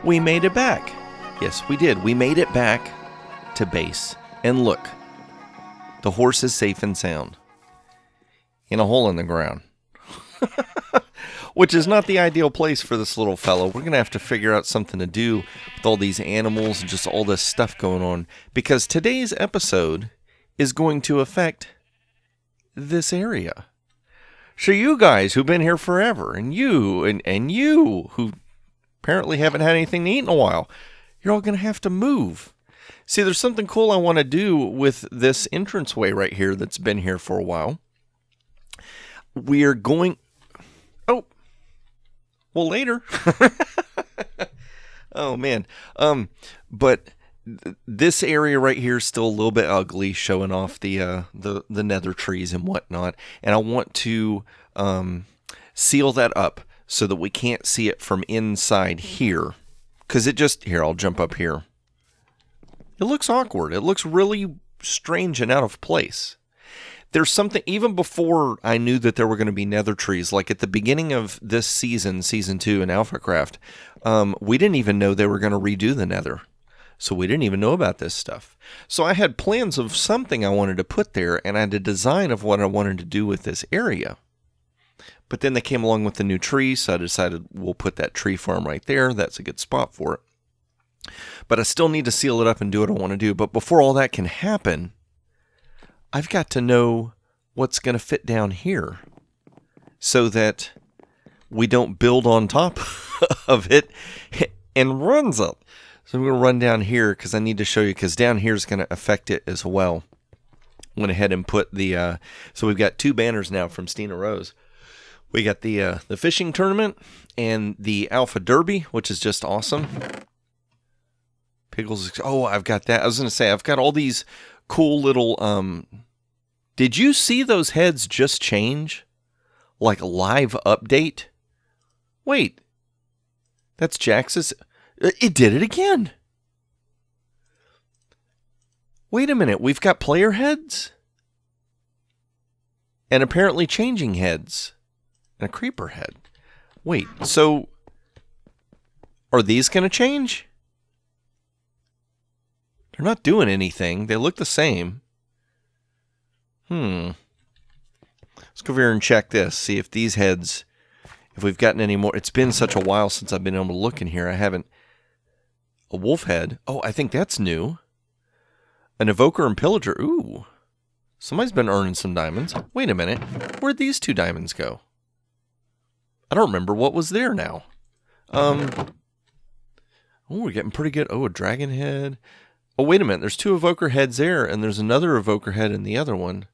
We made it back. Yes, we did. We made it back to base. And look, the horse is safe and sound in a hole in the ground. Which is not the ideal place for this little fellow. We're going to have to figure out something to do with all these animals and just all this stuff going on. Because today's episode is going to affect this area. So you guys who've been here forever, and you, and you who apparently haven't had anything to eat in a while, you're all going to have to move. See, there's something cool I want to do with this entranceway right here that's been here for a while. We're going... Oh, well, later. Oh, man. But this area right here is still a little bit ugly, showing off the nether trees and whatnot. And I want to seal that up so that we can't see it from inside here. Because it just... Here, I'll jump up here. It looks awkward. It looks really strange and out of place. There's something, even before I knew that there were going to be nether trees, like at the beginning of this season, Season 2 in AlphaCraft, we didn't even know they were going to redo the nether. So we didn't even know about this stuff. So I had plans of something I wanted to put there, and I had a design of what I wanted to do with this area. But then they came along with the new tree, so I decided we'll put that tree farm right there. That's a good spot for it. But I still need to seal it up and do what I want to do. But before all that can happen, I've got to know what's going to fit down here so that we don't build on top of it and runs up. So I'm going to run down here because I need to show you, because down here is going to affect it as well. Went ahead and put the, so we've got two banners now from Stina Rose. We got the fishing tournament and the Alpha Derby, which is just awesome. Pickles, oh, I've got that. I was going to say, I've got all these cool little, did you see those heads just change? Like live update? Wait, that's Jax's, it did it again. Wait a minute, we've got player heads? And apparently changing heads. And a creeper head. Wait, so are these going to change? They're not doing anything. They look the same. Let's go over here and check this. See if these heads, if we've gotten any more. It's been such a while since I've been able to look in here. I haven't. A wolf head. Oh, I think that's new. An evoker and pillager. Ooh. Somebody's been earning some diamonds. Wait a minute. Where'd these two diamonds go? I don't remember what was there now. Oh, we're getting pretty good. Oh, a dragon head. Oh, wait a minute. There's two evoker heads there, and there's another evoker head in the other one.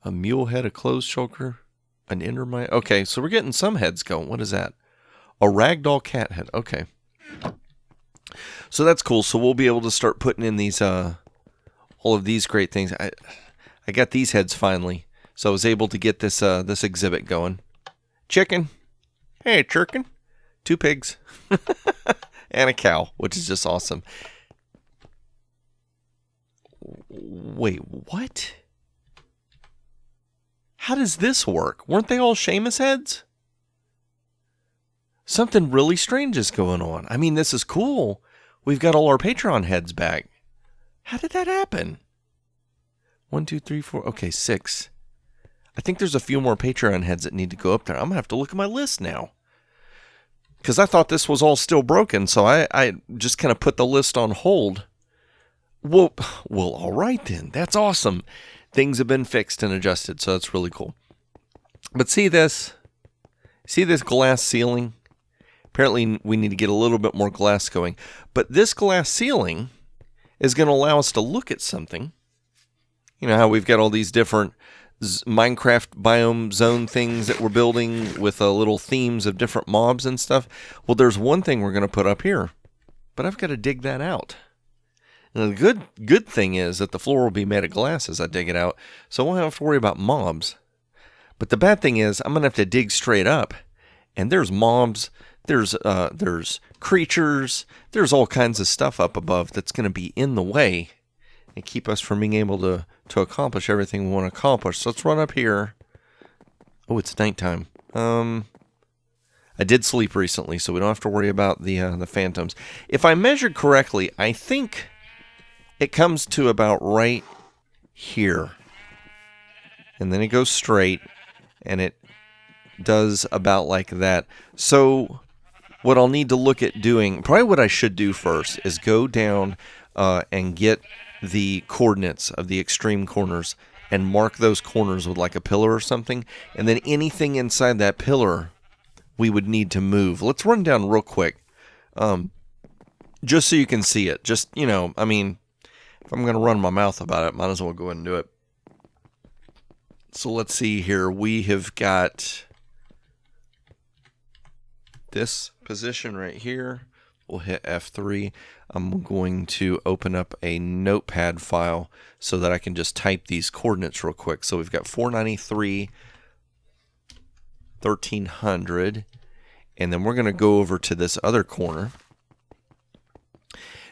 A mule head, a closed shulker, an endermite. Okay, so we're getting some heads going. What is that? A ragdoll cat head. Okay. So that's cool. So we'll be able to start putting in these, all of these great things. I got these heads finally. So I was able to get this, this exhibit going. Chicken. Hey, chicken. Two pigs. And a cow, which is just awesome. Wait, what? How does this work? Weren't they all Seamus heads? Something really strange is going on. I mean, this is cool. We've got all our Patreon heads back. How did that happen? 1, 2, 3, 4. Okay, 6. I think there's a few more Patreon heads that need to go up there. I'm going to have to look at my list now. Because I thought this was all still broken, so I just kind of put the list on hold. Well, all right then. That's awesome. Things have been fixed and adjusted, so that's really cool. But see this? See this glass ceiling? Apparently we need to get a little bit more glass going. But this glass ceiling is going to allow us to look at something. You know how we've got all these different Minecraft biome zone things that we're building with little themes of different mobs and stuff. Well, there's one thing we're going to put up here, but I've got to dig that out. And the good thing is that the floor will be made of glass as I dig it out, so I won't have to worry about mobs. But the bad thing is I'm going to have to dig straight up, and there's mobs, there's creatures, there's all kinds of stuff up above that's going to be in the way and keep us from being able to accomplish everything we want to accomplish. So let's run up here. Oh, it's nighttime. I I did sleep recently, so we don't have to worry about the phantoms. If I measured correctly, I think it comes to about right here. And then it goes straight, and it does about like that. So what I'll need to look at doing, probably what I should do first, is go down and get the coordinates of the extreme corners and mark those corners with like a pillar or something. And then anything inside that pillar we would need to move. Let's run down real quick, just so you can see it. Just, you know, I mean, if I'm going to run my mouth about it, might as well go ahead and do it. So let's see here. We have got this position right here. We'll hit F3. I'm going to open up a notepad file so that I can just type these coordinates real quick. So we've got 493, 1300, and then we're going to go over to this other corner.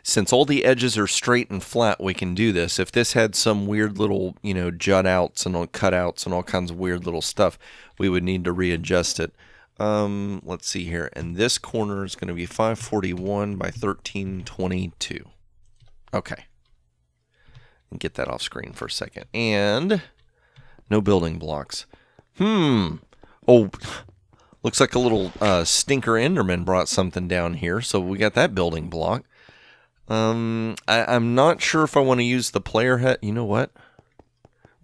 Since all the edges are straight and flat, we can do this. If this had some weird little, you know, jut outs and cutouts and all kinds of weird little stuff, we would need to readjust it. Let's see here. And this corner is going to be 541 by 1322. Okay. And get that off screen for a second. And no building blocks. Oh, looks like a little stinker Enderman brought something down here. So we got that building block. I'm not sure if I want to use the player head. You know what?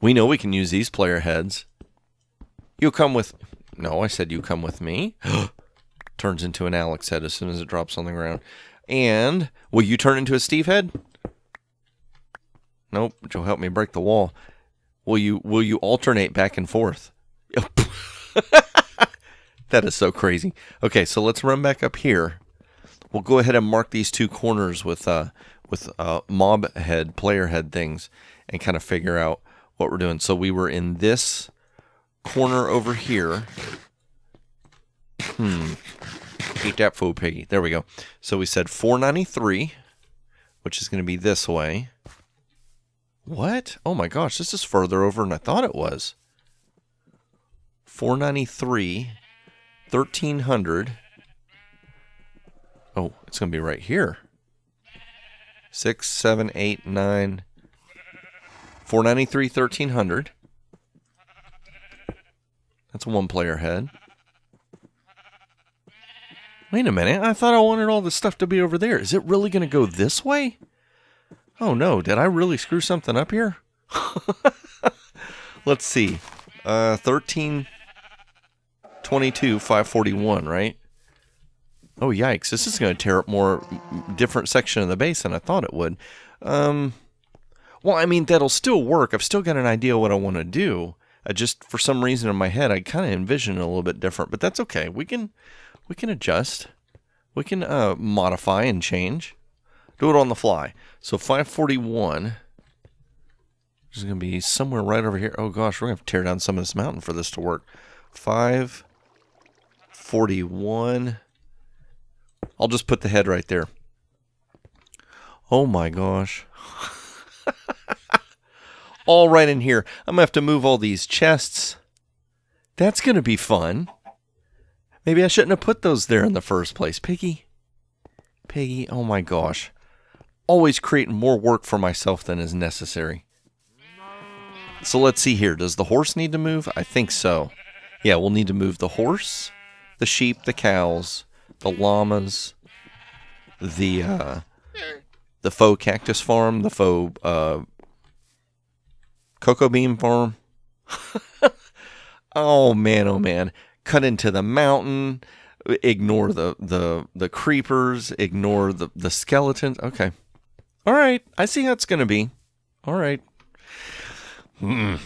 We know we can use these player heads. You'll come with... No, I said you come with me. Turns into an Alex head as soon as it drops on the ground. And will you turn into a Steve head? Nope, but you'll help me break the wall. Will you alternate back and forth? That is so crazy. Okay, so let's run back up here. We'll go ahead and mark these two corners with mob head, player head things, and kind of figure out what we're doing. So we were in this corner over here. Eat that food, piggy. There we go. So we said 493, which is going to be this way. What? Oh my gosh, this is further over than I thought it was. 493, 1300. Oh, it's going to be right here. 6, 7, 8, 9. 493, 1300. That's one player head. Wait a minute. I thought I wanted all this stuff to be over there. Is it really going to go this way? Oh no. Did I really screw something up here? Let's see. 1322, 541, right? Oh, yikes. This is going to tear up more different section of the base than I thought it would. Well, I mean, that'll still work. I've still got an idea what I want to do. I just, for some reason in my head, I kind of envision it a little bit different, but that's okay. We can adjust. We can modify and change. Do it on the fly. So 541 is going to be somewhere right over here. Oh gosh, we're going to have to tear down some of this mountain for this to work. 541. I'll just put the head right there. Oh my gosh. All right in here. I'm going to have to move all these chests. That's going to be fun. Maybe I shouldn't have put those there in the first place. Piggy. Piggy. Oh my gosh. Always creating more work for myself than is necessary. So let's see here. Does the horse need to move? I think so. Yeah, we'll need to move the horse, the sheep, the cows, the llamas, the faux cactus farm, the faux cocoa bean farm. Oh man. Cut into the mountain. Ignore the creepers. Ignore the skeletons. Okay. All right. I see how it's going to be. All right. So I'm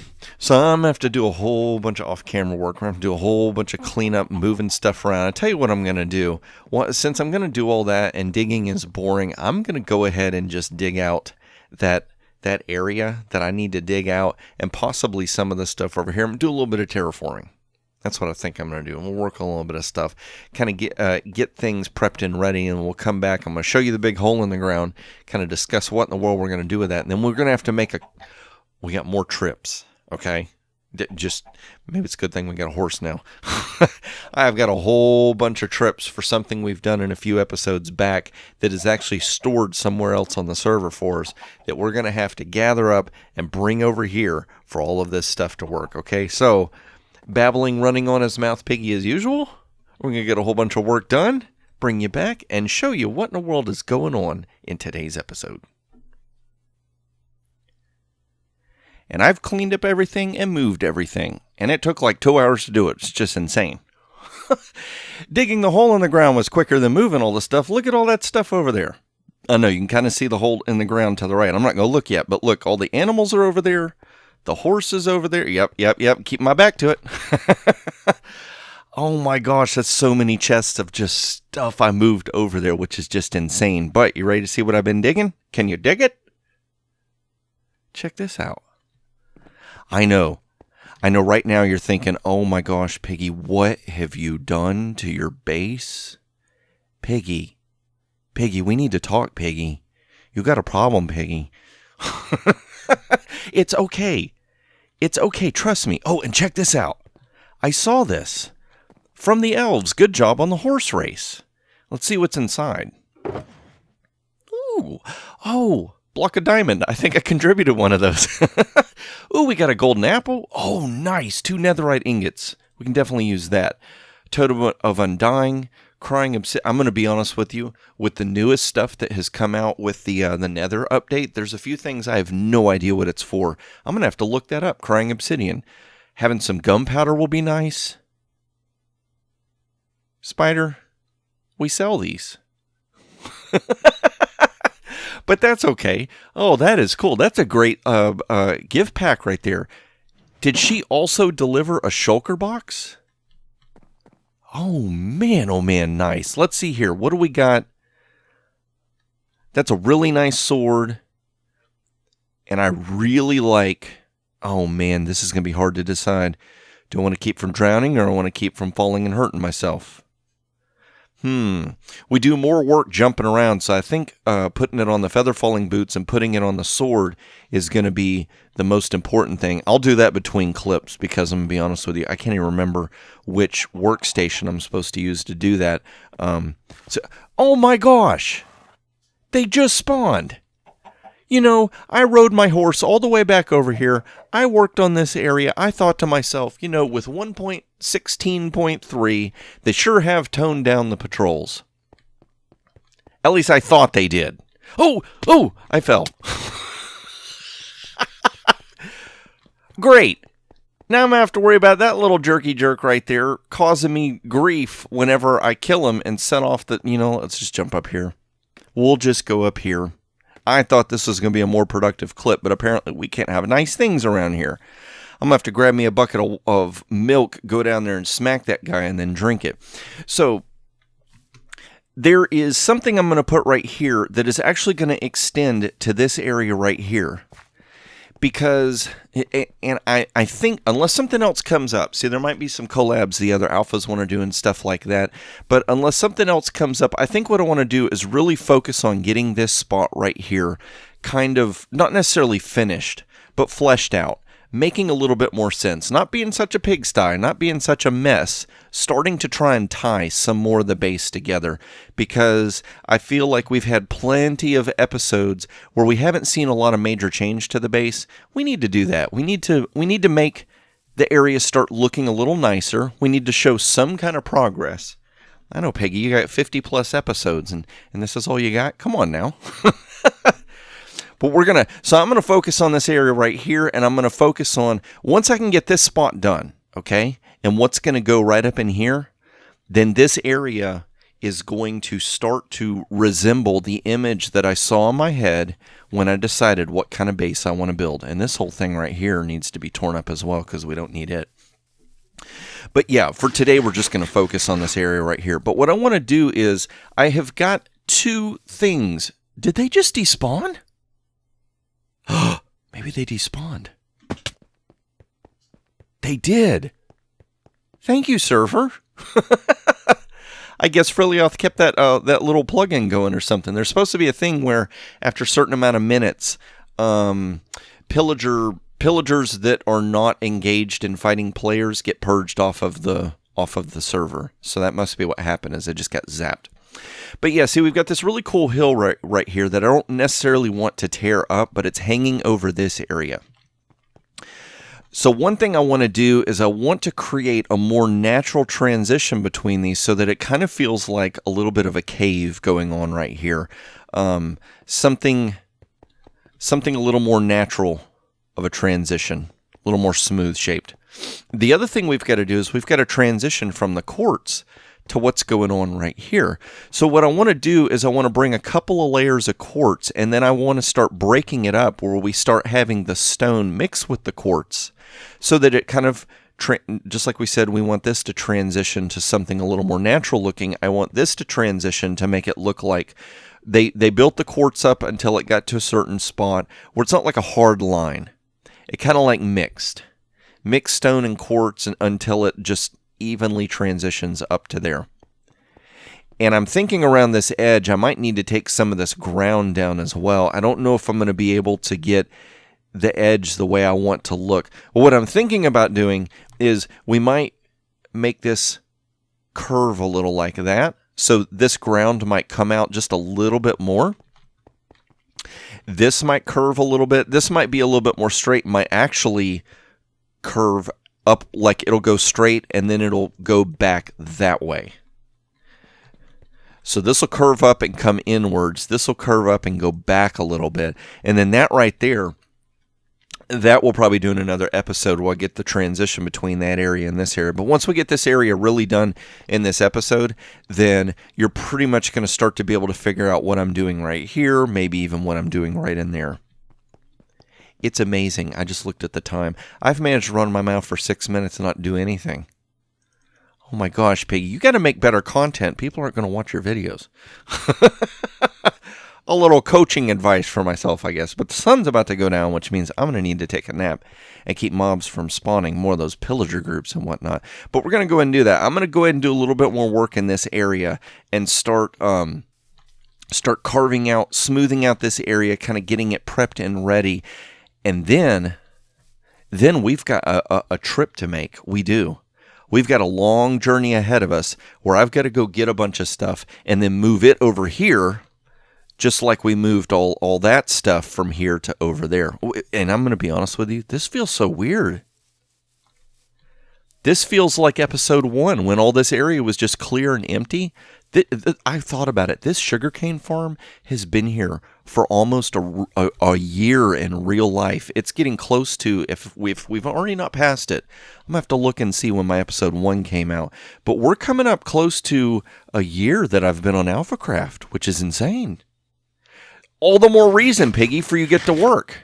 going to have to do a whole bunch of off-camera work. I'm going to have to do a whole bunch of cleanup, moving stuff around. I'll tell you what I'm going to do. Well, since I'm going to do all that and digging is boring, I'm going to go ahead and just dig out that area that I need to dig out and possibly some of the stuff over here. I'm going to do a little bit of terraforming. That's what I think I'm going to do. And we'll work on a little bit of stuff, kind of get things prepped and ready, and we'll come back. I'm going to show you the big hole in the ground, kind of discuss what in the world we're going to do with that. And then we're going to have to make we got more trips, okay? Just maybe it's a good thing we got a horse now. I've got a whole bunch of trips for something we've done in a few episodes back that is actually stored somewhere else on the server for us that we're going to have to gather up and bring over here for all of this stuff to work. Okay, so babbling, running on his mouth, Piggy, as usual. We're going to get a whole bunch of work done, bring you back, and show you what in the world is going on in today's episode. And I've cleaned up everything and moved everything. And it took like 2 hours to do it. It's just insane. Digging the hole in the ground was quicker than moving all the stuff. Look at all that stuff over there. I know you can kind of see the hole in the ground to the right. I'm not going to look yet, but look, all the animals are over there. The horse is over there. Yep. Keep my back to it. Oh my gosh, that's so many chests of just stuff I moved over there, which is just insane. But you ready to see what I've been digging? Can you dig it? Check this out. I know right now you're thinking, oh my gosh, Piggy, what have you done to your base? Piggy, we need to talk, Piggy. You got a problem, Piggy. It's okay. It's okay, trust me. Oh, and check this out. I saw this from the elves. Good job on the horse race. Let's see what's inside. Ooh, oh, block of diamond. I think I contributed one of those. Ooh, we got a golden apple. Oh, nice. 2 netherite ingots. We can definitely use that. Totem of undying. Crying obsidian. I'm going to be honest with you. With the newest stuff that has come out with the nether update, there's a few things I have no idea what it's for. I'm going to have to look that up. Crying obsidian. Having some gunpowder will be nice. Spider, we sell these. But that's okay. Oh, that is cool. That's a great gift pack right there. Did she also deliver a shulker box? Oh man, nice. Let's see here. What do we got? That's a really nice sword. And I really like... Oh man, this is going to be hard to decide. Do I want to keep from drowning or I want to keep from falling and hurting myself? We do more work jumping around, so I think putting it on the feather falling boots and putting it on the sword is going to be the most important thing. I'll do that between clips because I'm going to be honest with you, I can't even remember which workstation I'm supposed to use to do that. Oh my gosh! They just spawned! You know, I rode my horse all the way back over here. I worked on this area. I thought to myself, you know, with 1.16.3, they sure have toned down the patrols. At least I thought they did. Oh, I fell. Great. Now I'm going to have to worry about that little jerky jerk right there causing me grief whenever I kill him and set off the, let's just jump up here. We'll just go up here. I thought this was going to be a more productive clip, but apparently we can't have nice things around here. I'm going to have to grab me a bucket of milk, go down there and smack that guy and then drink it. So there is something I'm going to put right here that is actually going to extend to this area right here. Because, and I think, unless something else comes up, see, there might be some collabs the other alphas want to do and stuff like that, but unless something else comes up, I think what I want to do is really focus on getting this spot right here kind of, not necessarily finished, but fleshed out, making a little bit more sense, not being such a pigsty, not being such a mess, starting to try and tie some more of the base together, because I feel like we've had plenty of episodes where we haven't seen a lot of major change to the base. We need to do that. We need to make the area start looking a little nicer. We need to show some kind of progress. I know, Peggy, you got 50 plus episodes and this is all you got? Come on now. But I'm going to focus on this area right here, and I'm going to focus on, once I can get this spot done, okay, and what's going to go right up in here, then this area is going to start to resemble the image that I saw in my head when I decided what kind of base I want to build. And this whole thing right here needs to be torn up as well because we don't need it. But yeah, for today, we're just going to focus on this area right here. But what I want to do is, I have got 2 things. Did they just despawn? Maybe they despawned. They did. Thank you, server. I guess Frilioth kept that little plugin going or something. There's supposed to be a thing where after a certain amount of minutes, pillager pillagers that are not engaged in fighting players get purged off of the server. So that must be what happened, is it just got zapped. But yeah, see, we've got this really cool hill right here that I don't necessarily want to tear up, but it's hanging over this area. So one thing I want to do is I want to create a more natural transition between these so that it kind of feels like a little bit of a cave going on right here. Something a little more natural of a transition, a little more smooth shaped. The other thing we've got to do is we've got to transition from the quartz to what's going on right here. So what I want to do is I want to bring a couple of layers of quartz, and then I want to start breaking it up where we start having the stone mix with the quartz so that it kind of, just like we said, we want this to transition to something a little more natural looking. I want this to transition to make it look like they built the quartz up until it got to a certain spot where it's not like a hard line. It kind of like mixed stone and quartz until it just evenly transitions up to there. And I'm thinking around this edge, I might need to take some of this ground down as well. I don't know if I'm going to be able to get the edge the way I want to look. But what I'm thinking about doing is we might make this curve a little like that. So this ground might come out just a little bit more. This might curve a little bit. This might be a little bit more straight. Might actually curve up, like it'll go straight and then it'll go back that way. So this will curve up and come inwards. This will curve up and go back a little bit. And then that right there, that we'll probably do in another episode where I get the transition between that area and this area. But once we get this area really done in this episode, then you're pretty much going to start to be able to figure out what I'm doing right here, maybe even what I'm doing right in there. It's amazing. I just looked at the time. I've managed to run my mouth for 6 minutes and not do anything. Oh my gosh, Piggy, you got to make better content. People aren't going to watch your videos. A little coaching advice for myself, I guess. But the sun's about to go down, which means I'm going to need to take a nap and keep mobs from spawning more of those pillager groups and whatnot. But we're going to go ahead and do that. I'm going to go ahead and do a little bit more work in this area and start carving out, smoothing out this area, kind of getting it prepped and ready. And then we've got a trip to make. We do. We've got a long journey ahead of us where I've got to go get a bunch of stuff and then move it over here, just like we moved all that stuff from here to over there. And I'm going to be honest with you, this feels so weird. This feels like episode 1 when all this area was just clear and empty. I thought about it. This sugarcane farm has been here for almost a year in real life. It's getting close to, if we've already not passed it. I'm going to have to look and see when my episode 1 came out. But we're coming up close to a year that I've been on AlphaCraft, which is insane. All the more reason, Piggy, for you to get to work.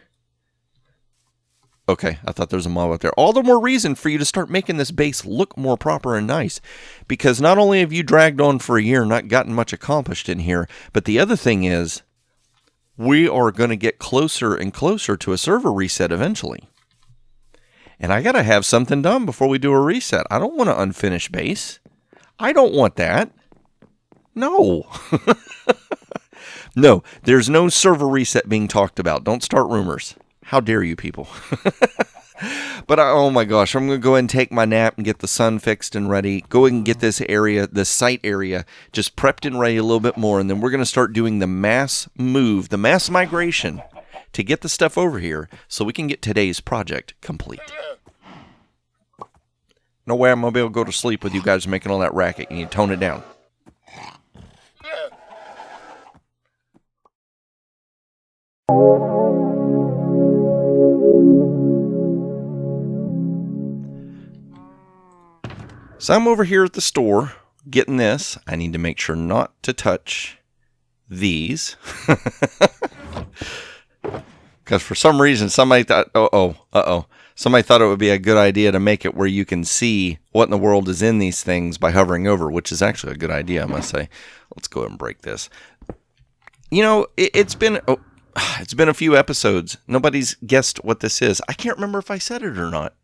Okay, I thought there was a mob out there. All the more reason for you to start making this base look more proper and nice. Because not only have you dragged on for a year and not gotten much accomplished in here, but the other thing is, we are going to get closer and closer to a server reset eventually. And I got to have something done before we do a reset. I don't want an unfinished base. I don't want that. No. No, there's no server reset being talked about. Don't start rumors. How dare you people? But oh my gosh, I'm going to go ahead and take my nap and get the sun fixed and ready. Go ahead and get this area, the site area, just prepped and ready a little bit more. And then we're going to start doing the mass move, the mass migration to get the stuff over here so we can get today's project complete. No way I'm going to be able to go to sleep with you guys making all that racket. You need to tone it down. So I'm over here at the store getting this. I need to make sure not to touch these. Because for some reason somebody thought, somebody thought it would be a good idea to make it where you can see what in the world is in these things by hovering over, which is actually a good idea, I must say. Let's go ahead and break this. You know, it's been a few episodes. Nobody's guessed what this is. I can't remember if I said it or not.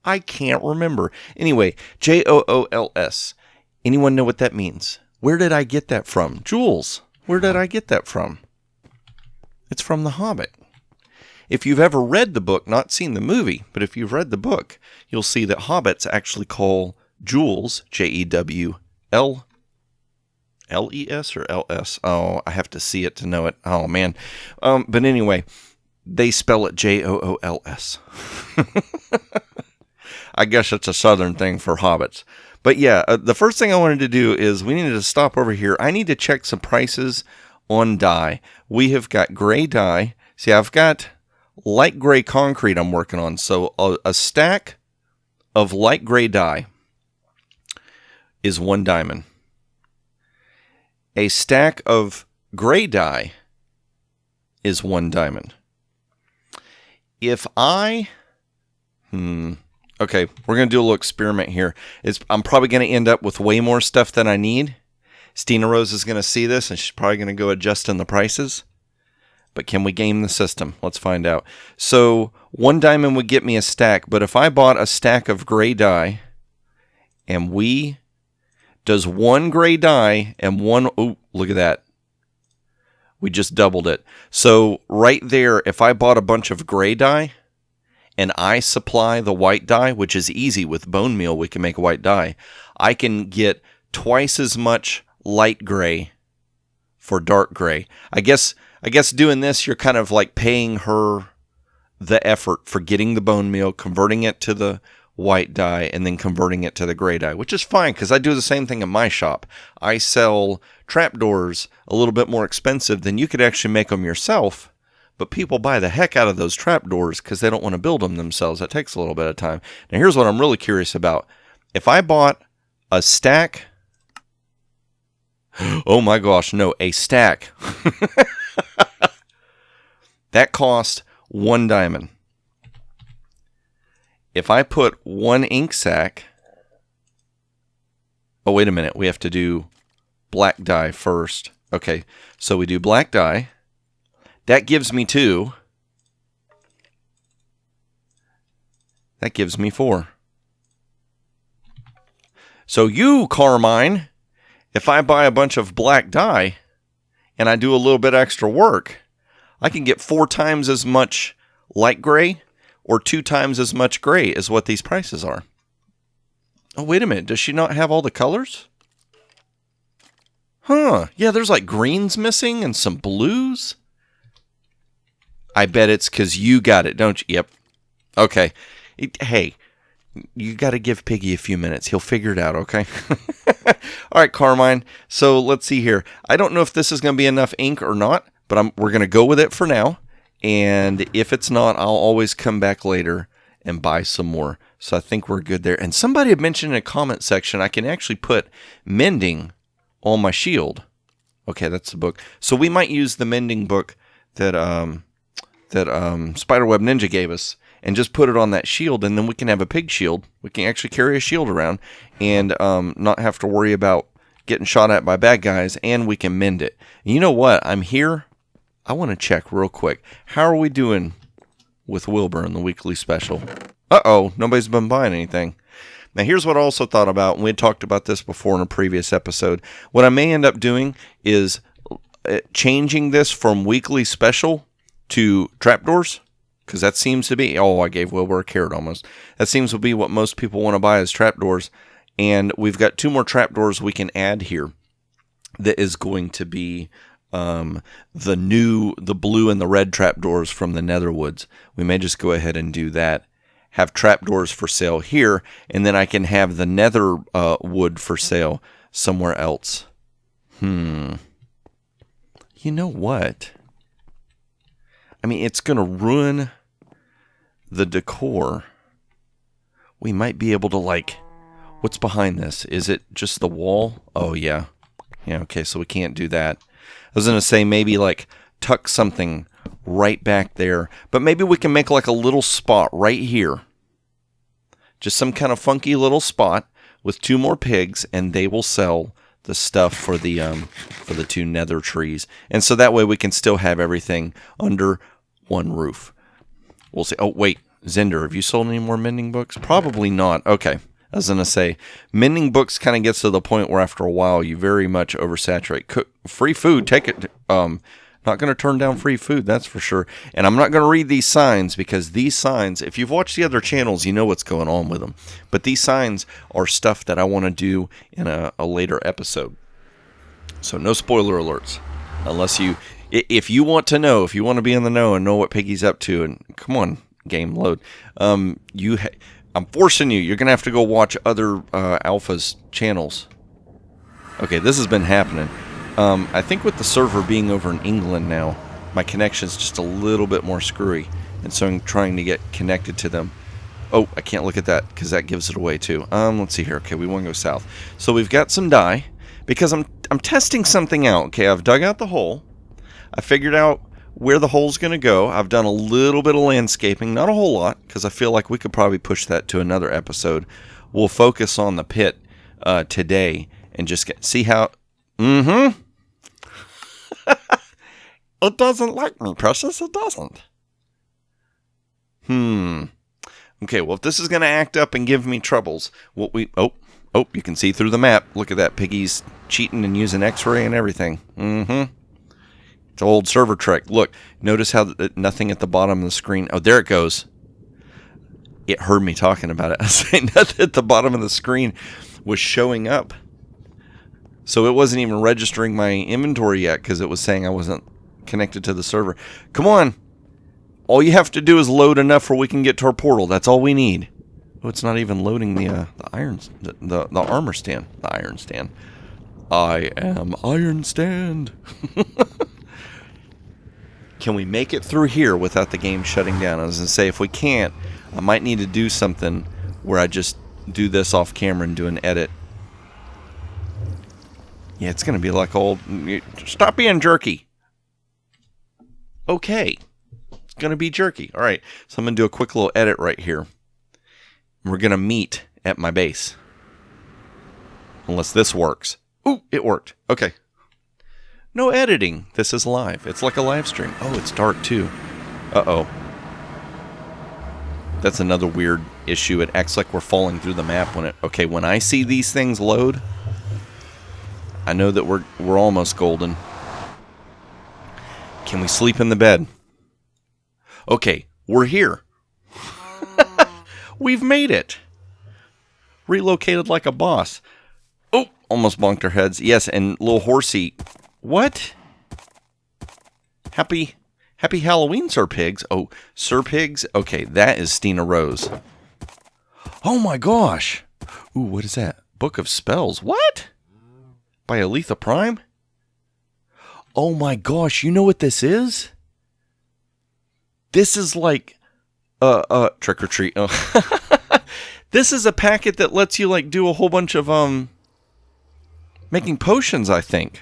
I can't remember. Anyway, JOOLS. Anyone know what that means? Where did I get that from? Jules, where did I get that from? It's from The Hobbit. if you've ever read the book, not seen the movie, but if you've read the book, you'll see that hobbits actually call jewels, Jewles, L-E-S or L-S? Oh, I have to see it to know it. Oh, man. But anyway, they spell it Jools. I guess it's a southern thing for hobbits. But yeah, the first thing I wanted to do is we needed to stop over here. I need to check some prices on dye. We have got gray dye. See, I've got light gray concrete I'm working on. So a stack of light gray dye is 1 diamond. A stack of gray dye is 1 diamond. If I... Okay, we're going to do a little experiment here. I'm probably going to end up with way more stuff than I need. Stina Rose is going to see this, and she's probably going to go adjusting the prices. But can we game the system? Let's find out. So 1 diamond would get me a stack, but if I bought a stack of gray dye, and does 1 gray dye and 1... Oh, look at that. We just doubled it. So right there, if I bought a bunch of gray dye, and I supply the white dye, which is easy with bone meal, we can make a white dye, I can get twice as much light gray for dark gray. I guess doing this, you're kind of like paying her the effort for getting the bone meal, converting it to the white dye, and then converting it to the gray dye, which is fine because I do the same thing in my shop. I sell trapdoors a little bit more expensive than you could actually make them yourself, but people buy the heck out of those trapdoors because they don't want to build them themselves. That takes a little bit of time. Now here's what I'm really curious about. If I bought a stack... Oh my gosh, no, a stack. That cost 1 diamond. If I put 1 ink sac... Oh, wait a minute. We have to do black dye first. Okay, so we do black dye. That gives me 2. That gives me 4. So you, Carmine, if I buy a bunch of black dye and I do a little bit extra work, I can get 4 times as much light gray or 2 times as much gray as what these prices are. Oh, wait a minute. Does she not have all the colors? Huh. Yeah, there's like greens missing and some blues. I bet it's because you got it, don't you? Yep. Okay. Hey, you got to give Piggy a few minutes. He'll figure it out, okay? All right, Carmine. So let's see here. I don't know if this is going to be enough ink or not, but we're going to go with it for now. And if it's not, I'll always come back later and buy some more. So I think we're good there. And somebody had mentioned in a comment section, I can actually put mending on my shield. Okay, that's the book. So we might use the mending book that Spiderweb Ninja gave us and just put it on that shield, and then we can have a pig shield. We can actually carry a shield around and not have to worry about getting shot at by bad guys, and we can mend it. And you know what? I'm here. I want to check real quick. How are we doing with Wilbur in the weekly special? Uh-oh, nobody's been buying anything. Now, here's what I also thought about, and we had talked about this before in a previous episode. What I may end up doing is changing this from weekly special to trapdoors, because that seems to be... Oh, I gave Wilbur a carrot almost. That seems to be what most people want to buy as trapdoors, and we've got 2 more trapdoors we can add here that is going to be the blue and the red trapdoors from the Netherwoods. We may just go ahead and do that. Have trapdoors for sale here, and then I can have the nether wood for sale somewhere else. You know what? I mean, it's going to ruin the decor. We might be able to, like... What's behind this? Is it just the wall? Oh, yeah. Yeah, okay, so we can't do that. I was going to say maybe, like, tuck something right back there. But maybe we can make, like, a little spot right here. Just some kind of funky little spot with 2 more pigs, and they will sell the stuff for the 2 nether trees. And so that way we can still have everything under one roof. We'll see. Oh, wait. Zender, have you sold any more mending books? Probably not. Okay. I was going to say, mending books kind of gets to the point where after a while you very much oversaturate. Free food, take it. Not going to turn down free food, that's for sure. And I'm not going to read these signs, because these signs, if you've watched the other channels, you know what's going on with them. But these signs are stuff that I want to do in a later episode. So no spoiler alerts. Unless you, if you want to know, if you want to be in the know and know what Piggy's up to, and come on, game load. I'm forcing you. You're going to have to go watch other Alpha's channels. Okay, this has been happening. I think with the server being over in England now, my connection's just a little bit more screwy, and so I'm trying to get connected to them. Oh, I can't look at that because that gives it away too. Let's see here. Okay, we want to go south. So we've got some dye because I'm testing something out. Okay, I've dug out the hole. I figured out where the hole's going to go. I've done a little bit of landscaping, not a whole lot, because I feel like we could probably push that to another episode. We'll focus on the pit today and just see how. It doesn't like me, Precious. It doesn't. Okay, well, if this is going to act up and give me troubles, what we... Oh, you can see through the map. Look at that. Piggy's cheating and using X-ray and everything. It's old server trick. Look, notice how nothing at the bottom of the screen... Oh, there it goes. It heard me talking about it. I was saying nothing at the bottom of the screen was showing up. So it wasn't even registering my inventory yet because it was saying I wasn't connected to the server. Come on. All you have to do is load enough where we can get to our portal. That's all we need. Oh, it's not even loading the armor stand. The iron stand. I am Iron Stand. Can we make it through here without the game shutting down? I was going to say, if we can't, I might need to do something where I just do this off camera and do an edit. Yeah, it's going to be like old... Stop being jerky. Okay. It's going to be jerky. All right. So I'm going to do a quick little edit right here. We're going to meet at my base. Unless this works. Ooh, it worked. Okay. No editing. This is live. It's like a live stream. Oh, it's dark too. Uh-oh. That's another weird issue. It acts like we're falling through the map when it... Okay, when I see these things load, I know that we're almost golden. Can we sleep in the bed? Okay, we're here. We've made it. Relocated like a boss. Oh, almost bonked our heads. Yes, and little horsey. What? Happy Halloween, Sir Pigs. Oh, Sir Pigs? Okay, that is Stina Rose. Oh my gosh. Ooh, what is that? Book of Spells. What? By Aletha Prime? Oh my gosh, you know what this is? This is like trick or treat. Oh. This is a packet that lets you like do a whole bunch of making potions, I think.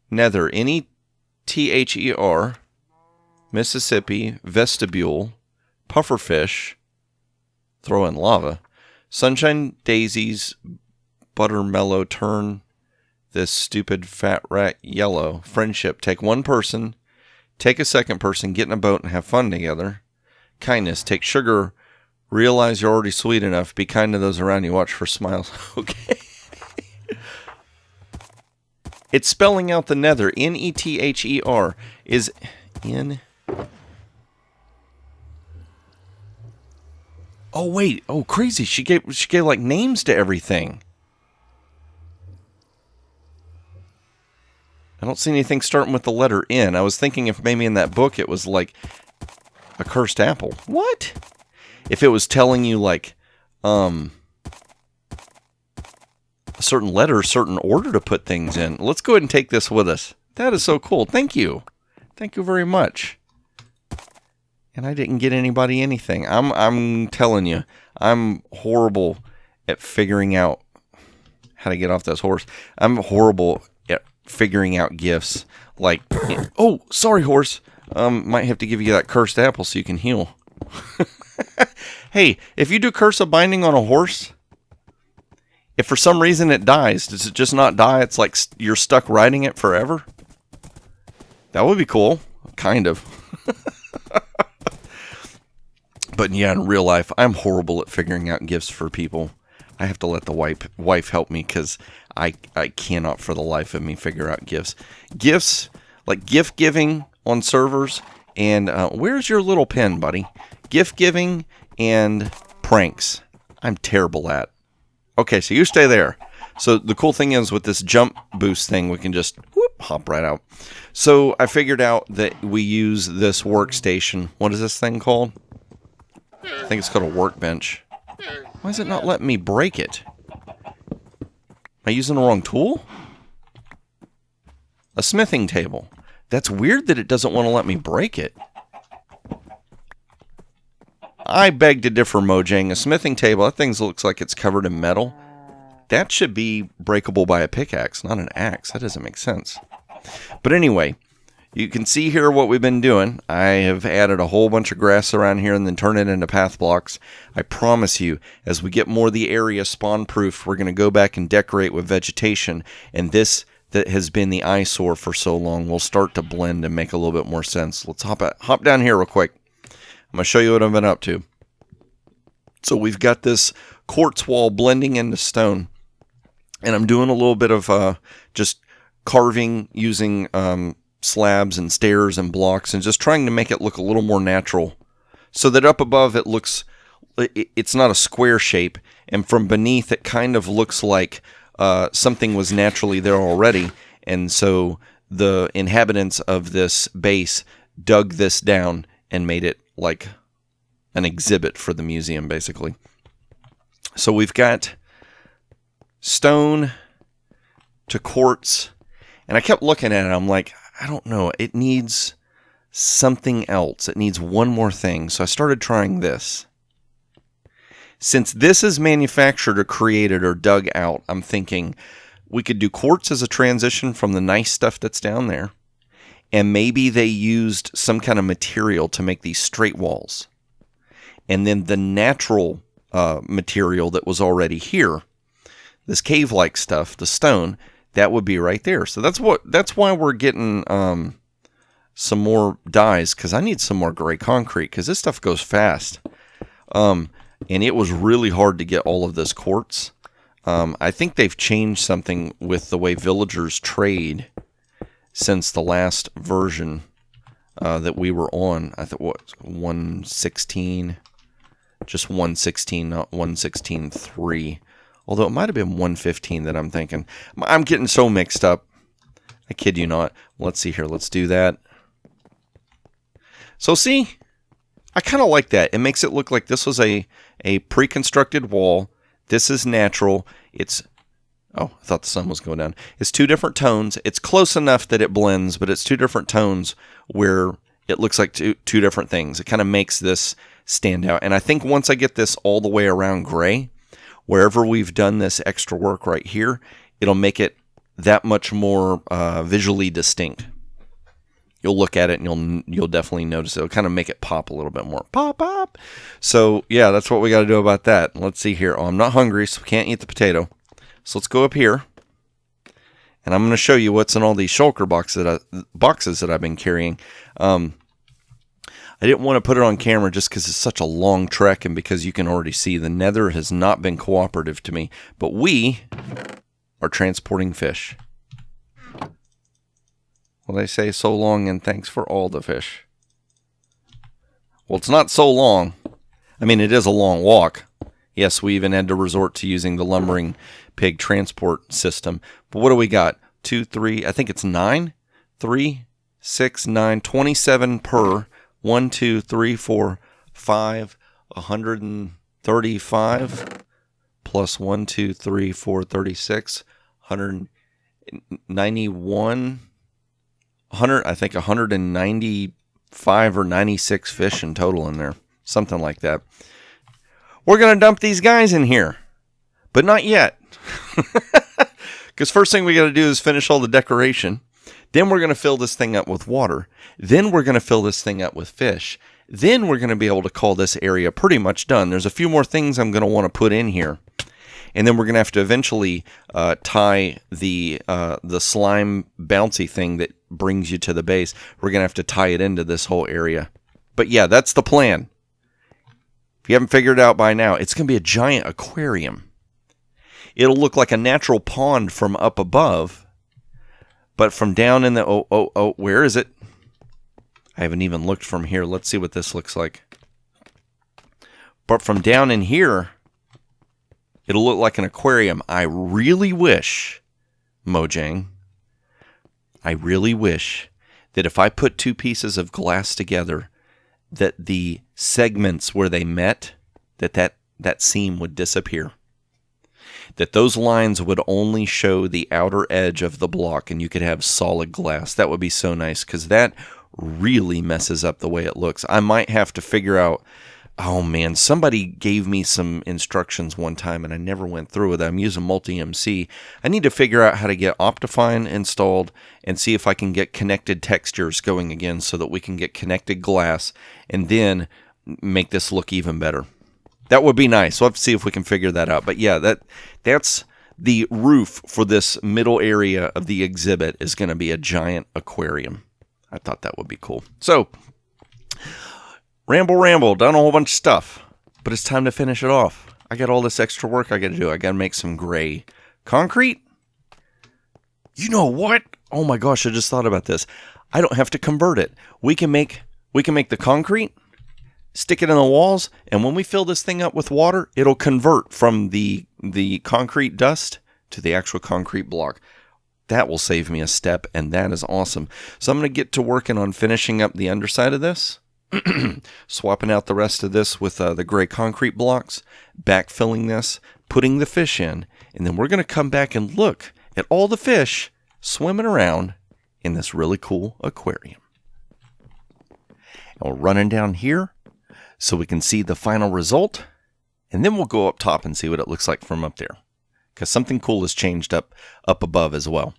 Nether, Nether, Mississippi, vestibule, pufferfish, throw in lava, sunshine daisies, buttermellow, turn this stupid fat rat yellow, friendship, take one person, take a second person, get in a boat and have fun together, kindness, take sugar, realize you're already sweet enough, be kind to those around you, watch for smiles. Okay. It's spelling out the nether. Nether is in. Oh wait! Oh crazy! She gave like names to everything. I don't see anything starting with the letter N. I was thinking if maybe in that book it was like a cursed apple. What? If it was telling you like a certain letter, certain order to put things in. Let's go ahead and take this with us. That is so cool. Thank you. Thank you very much. And I didn't get anybody anything. I'm telling you, I'm horrible at figuring out how to get off this horse. I'm horrible at figuring out gifts. Like, oh, sorry, horse. Might have to give you that cursed apple so you can heal. Hey, if you do curse of binding on a horse, if for some reason it dies, does it just not die? It's like you're stuck riding it forever? That would be cool. Kind of. But yeah, in real life, I'm horrible at figuring out gifts for people. I have to let the wife help me because I cannot for the life of me figure out gifts. Gifts, like gift giving on servers, and where's your little pen, buddy? Gift giving and pranks. I'm terrible at. Okay, so you stay there. So the cool thing is with this jump boost thing, we can just hop right out. So I figured out that we use this workstation. What is this thing called? I think it's called a workbench. Why is it not letting me break it? Am I using the wrong tool? A smithing table. That's weird that it doesn't want to let me break it. I beg to differ, Mojang. A smithing table, that thing looks like it's covered in metal. That should be breakable by a pickaxe, not an axe. That doesn't make sense. But anyway, you can see here what we've been doing. I have added a whole bunch of grass around here and then turned it into path blocks. I promise you, as we get more of the area spawn-proof, we're going to go back and decorate with vegetation. And this that has been the eyesore for so long will start to blend and make a little bit more sense. Let's hop down here real quick. I'm going to show you what I've been up to. So we've got this quartz wall blending into stone. And I'm doing a little bit of just carving using slabs and stairs and blocks and just trying to make it look a little more natural so that up above it's not a square shape, and from beneath it kind of looks like something was naturally there already, and so the inhabitants of this base dug this down and made it like an exhibit for the museum, basically. So we've got stone to quartz, and I kept looking at it. I'm like, I don't know. It needs something else. It needs one more thing. So I started trying this. Since this is manufactured or created or dug out, I'm thinking we could do quartz as a transition from the nice stuff that's down there. And maybe they used some kind of material to make these straight walls. And then the natural material that was already here, this cave-like stuff, the stone, that would be right there. So that's why we're getting some more dyes, because I need some more gray concrete, because this stuff goes fast. And it was really hard to get all of this quartz. I think they've changed something with the way villagers trade since the last version that we were on. I thought, what, 116? Just 116, not 116.3. Although it might have been 115 that I'm thinking. I'm getting so mixed up. I kid you not. Let's see here. Let's do that. So see, I kind of like that. It makes it look like this was a pre-constructed wall. This is natural. It's, oh, I thought the sun was going down. It's two different tones. It's close enough that it blends, but it's two different tones where it looks like two different things. It kind of makes this stand out. And I think once I get this all the way around gray, wherever we've done this extra work right here, it'll make it that much more visually distinct. You'll look at it and you'll definitely notice it. It'll kind of make it pop a little bit more. Pop, pop. So, yeah, that's what we got to do about that. Let's see here. Oh, I'm not hungry, so can't eat the potato. So let's go up here. And I'm going to show you what's in all these shulker boxes that I've been carrying. I didn't want to put it on camera just because it's such a long trek and because you can already see the nether has not been cooperative to me. But we are transporting fish. Well, they say so long and thanks for all the fish. Well, it's not so long. I mean, it is a long walk. Yes, we even had to resort to using the lumbering pig transport system. But what do we got? 2, 3, I think it's 9? 3, 6, 9, 27 per. 1, 2, 3, 4, 5, 135 plus 1, 2, 3, 4, 36, 191, 100, I think 195 or 96 fish in total in there. Something like that. We're going to dump these guys in here, but not yet. Because first thing we got to do is finish all the decoration. Then we're going to fill this thing up with water. Then we're going to fill this thing up with fish. Then we're going to be able to call this area pretty much done. There's a few more things I'm going to want to put in here. And then we're going to have to eventually tie the slime bouncy thing that brings you to the base. We're going to have to tie it into this whole area. But yeah, that's the plan. If you haven't figured it out by now, it's going to be a giant aquarium. it'll look like a natural pond from up above, but from down in the, where is it? I haven't even looked from here. Let's see what this looks like. But from down in here, it'll look like an aquarium. I really wish, Mojang, I really wish that if I put two pieces of glass together, that the segments where they met, that seam would disappear. That those lines would only show the outer edge of the block and you could have solid glass. That would be so nice, because that really messes up the way it looks. I might have to figure out, oh man, somebody gave me some instructions one time and I never went through with it. I'm using Multi-MC. I need to figure out how to get Optifine installed and see if I can get connected textures going again so that we can get connected glass and then make this look even better. That would be nice. We'll have to see if we can figure that out. But yeah, that's the roof for this middle area of the exhibit is going to be a giant aquarium. I thought that would be cool. So, ramble, done a whole bunch of stuff, but it's time to finish it off. I got all this extra work I got to do. I got to make some gray concrete. You know what? Oh my gosh, I just thought about this. I don't have to convert it. We can make the concrete, stick it in the walls, and when we fill this thing up with water, it'll convert from the concrete dust to the actual concrete block. That will save me a step, and that is awesome. So I'm going to get to working on finishing up the underside of this, swapping out the rest of this with the gray concrete blocks, backfilling this, putting the fish in, and then we're going to come back and look at all the fish swimming around in this really cool aquarium. And we're running down here so we can see the final result, and then we'll go up top and see what it looks like from up there, because something cool has changed up above as well.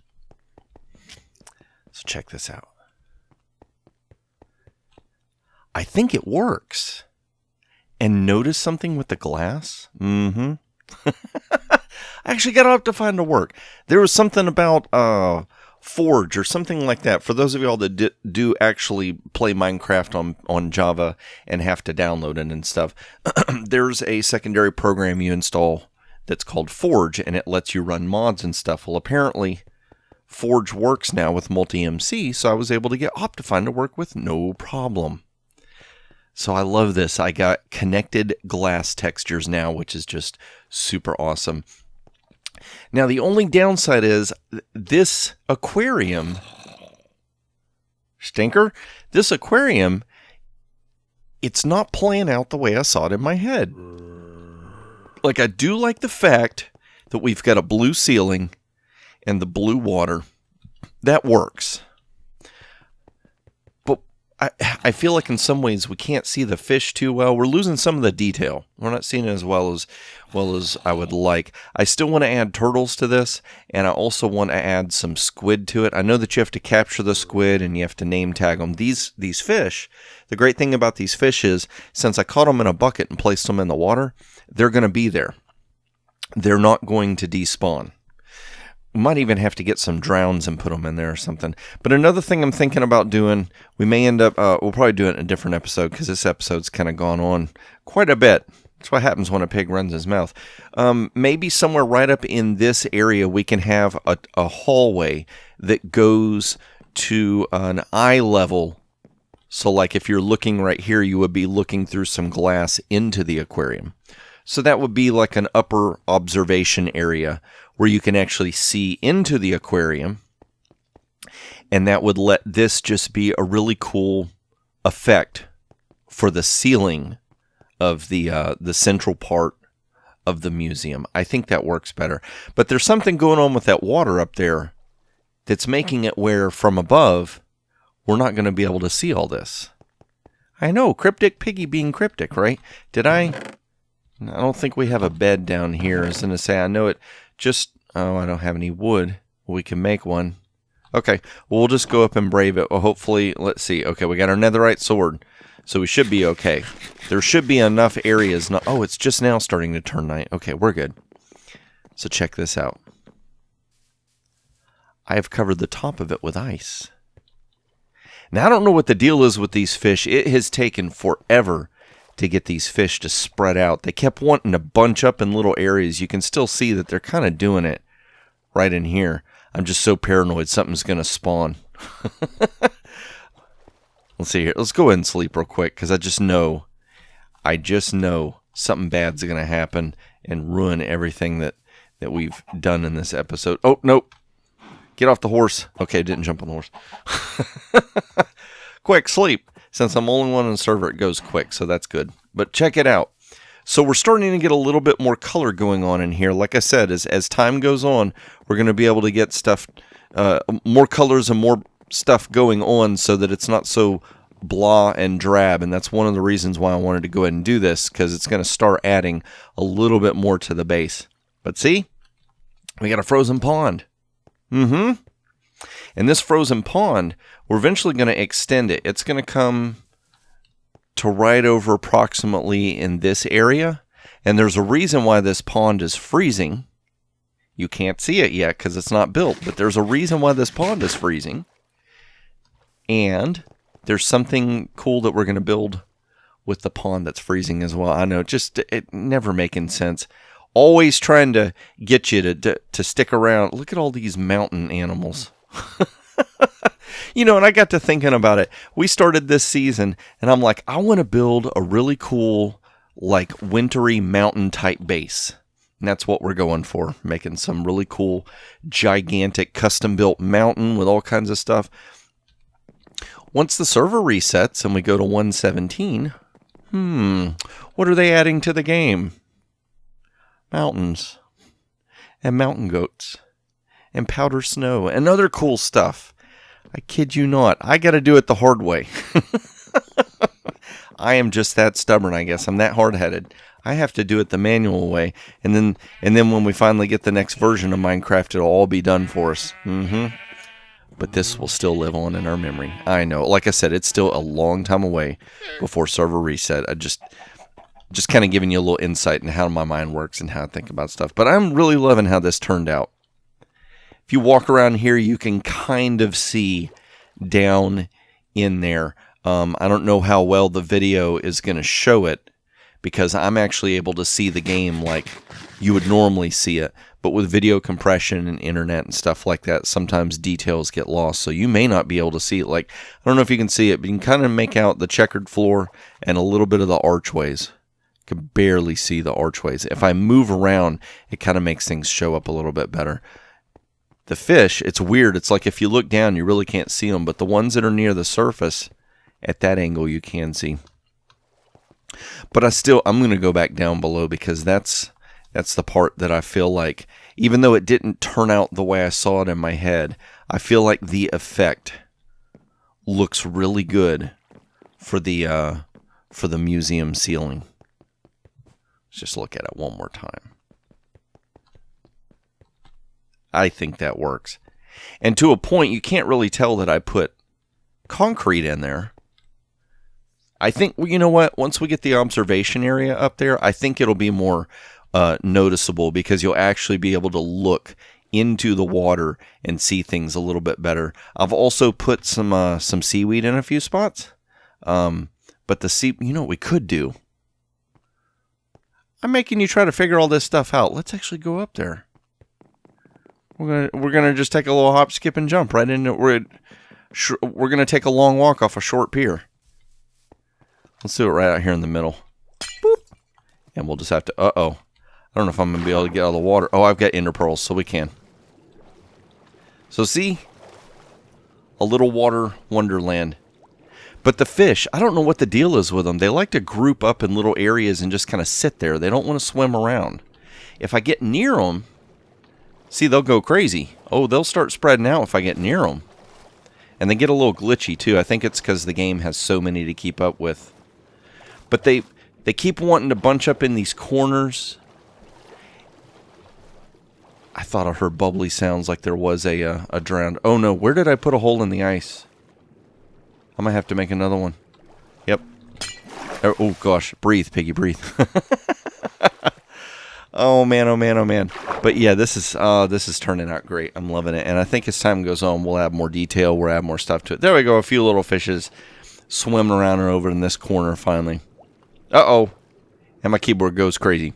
So check this out. I think it works. And notice something with the glass? I actually got up to find to work. There was something about Forge or something like that. For those of y'all that do actually play Minecraft on Java and have to download it and stuff, there's a secondary program you install that's called Forge, and it lets you run mods and stuff. Well, apparently Forge works now with Multi-MC, so I was able to get Optifine to work with no problem. So I love this. I got connected glass textures now, which is just super awesome. Now, the only downside is this aquarium, stinker, this aquarium, it's not playing out the way I saw it in my head. Like, I do like the fact that we've got a blue ceiling and the blue water. That works. But I feel like in some ways we can't see the fish too well. We're losing some of the detail. We're not seeing it as well as I would like. I still want to add turtles to this, and I also want to add some squid to it. I know that you have to capture the squid and you have to name tag them. These fish, the great thing about these fish is, since I caught them in a bucket and placed them in the water, they're going to be there. They're not going to despawn. We might even have to get some drowns and put them in there or something. But another thing I'm thinking about doing, we may end up, we'll probably do it in a different episode, because this episode's kind of gone on quite a bit. That's what happens when a pig runs his mouth. Maybe somewhere right up in this area we can have a hallway that goes to an eye level. So like if you're looking right here, you would be looking through some glass into the aquarium. So that would be like an upper observation area where you can actually see into the aquarium. And that would let this just be a really cool effect for the ceiling of the central part of the museum. I think that works better. But there's something going on with that water up there that's making it where from above we're not going to be able to see all this. I know, cryptic piggy being cryptic, right? I don't think we have a bed down here. I was going to say, I know it just... Oh, I don't have any wood. We can make one. Okay, well, we'll just go up and brave it. Well, hopefully, let's see. Okay, we got our netherite sword, so we should be okay. There should be enough areas. Oh, it's just now starting to turn night. Okay, we're good. So check this out. I have covered the top of it with ice. Now, I don't know what the deal is with these fish. It has taken forever to get these fish to spread out. They kept wanting to bunch up in little areas. You can still see that they're kind of doing it right in here. I'm just so paranoid something's going to spawn. Let's see here. Let's go ahead and sleep real quick because I just know something bad's going to happen and ruin everything that we've done in this episode. Oh, nope. Get off the horse. Okay, didn't jump on the horse. Quick, sleep. Since I'm only one on the server, it goes quick, so that's good. But check it out. So we're starting to get a little bit more color going on in here. Like I said, as time goes on, we're going to be able to get stuff, more colors and more stuff going on so that it's not so blah and drab. And that's one of the reasons why I wanted to go ahead and do this, because it's going to start adding a little bit more to the base. But see, we got a frozen pond. And this frozen pond, we're eventually going to extend it. It's going to come to right over approximately in this area. And there's a reason why this pond is freezing. You can't see it yet because it's not built, but there's a reason why this pond is freezing. And there's something cool that we're going to build with the pond that's freezing as well. I know, just it never making sense. Always trying to get you to stick around. Look at all these mountain animals. And I got to thinking about it. We started this season, and I'm like, I want to build a really cool, like, wintry mountain-type base. And that's what we're going for, making some really cool, gigantic, custom-built mountain with all kinds of stuff. Once the server resets and we go to 117, what are they adding to the game? Mountains, and mountain goats, and powder snow, and other cool stuff. I kid you not. I got to do it the hard way. I am just that stubborn, I guess. I'm that hard-headed. I have to do it the manual way, and then when we finally get the next version of Minecraft, it'll all be done for us. But this will still live on in our memory. I know. Like I said, it's still a long time away before server reset. I just kind of giving you a little insight into how my mind works and how I think about stuff. But I'm really loving how this turned out. If you walk around here, you can kind of see down in there. I don't know how well the video is going to show it because I'm actually able to see the game like you would normally see it. But with video compression and internet and stuff like that, sometimes details get lost. So you may not be able to see it. Like, I don't know if you can see it, but you can kind of make out the checkered floor and a little bit of the archways. Can barely see the archways. If I move around, it kind of makes things show up a little bit better. The fish, it's weird. It's like if you look down, you really can't see them. But the ones that are near the surface, at that angle, you can see. But I'm going to go back down below because that's the part that I feel like, even though it didn't turn out the way I saw it in my head, I feel like the effect looks really good for the museum ceiling. Let's just look at it one more time. I think that works. And to a point, you can't really tell that I put concrete in there. I think, you know what? Once we get the observation area up there, I think it'll be more noticeable because you'll actually be able to look into the water and see things a little bit better. I've also put some seaweed in a few spots. But you know what we could do? I'm making you try to figure all this stuff out. Let's actually go up there. We're gonna just take a little hop, skip, and jump right into it. We're gonna take a long walk off a short pier. Let's do it right out here in the middle. Boop. And we'll just have to. I don't know if I'm gonna be able to get out of the water. Oh, I've got ender pearls, so we can. So see, a little water wonderland. But the fish, I don't know what the deal is with them. They like to group up in little areas and just kind of sit there. They don't want to swim around. If I get near them, see, they'll go crazy. Oh, they'll start spreading out if I get near them. And they get a little glitchy, too. I think it's because the game has so many to keep up with. But they keep wanting to bunch up in these corners. I thought I heard bubbly sounds like there was a drowned. Oh, no. Where did I put a hole in the ice? I might have to make another one. Yep. Oh, gosh. Breathe, piggy, breathe. Oh, man, oh, man, oh, man. But, yeah, this is turning out great. I'm loving it. And I think as time goes on, we'll add more detail. We'll add more stuff to it. There we go. A few little fishes swimming around and over in this corner finally. Uh-oh. And my keyboard goes crazy.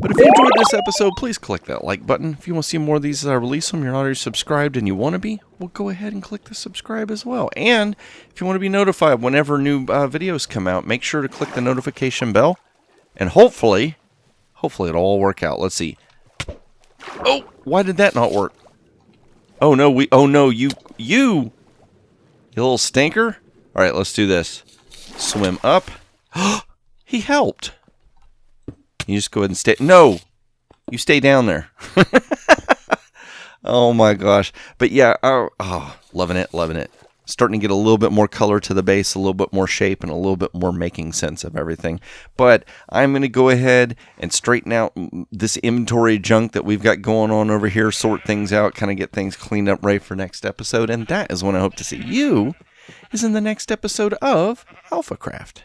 But if you enjoyed this episode, please click that like button. If you want to see more of these as I release them, you're not already subscribed and you want to be, well, go ahead and click the subscribe as well. And if you want to be notified whenever new videos come out, make sure to click the notification bell. And hopefully it'll all work out. Let's see. Oh, why did that not work? Oh no, you little stinker. All right, let's do this. Swim up. He helped. You just go ahead and stay. No, you stay down there. Oh my gosh. But yeah, loving it, loving it. Starting to get a little bit more color to the base, a little bit more shape, and a little bit more making sense of everything. But I'm going to go ahead and straighten out this inventory junk that we've got going on over here, sort things out, kind of get things cleaned up ready for next episode. And that is when I hope to see you is in the next episode of AlphaCraft.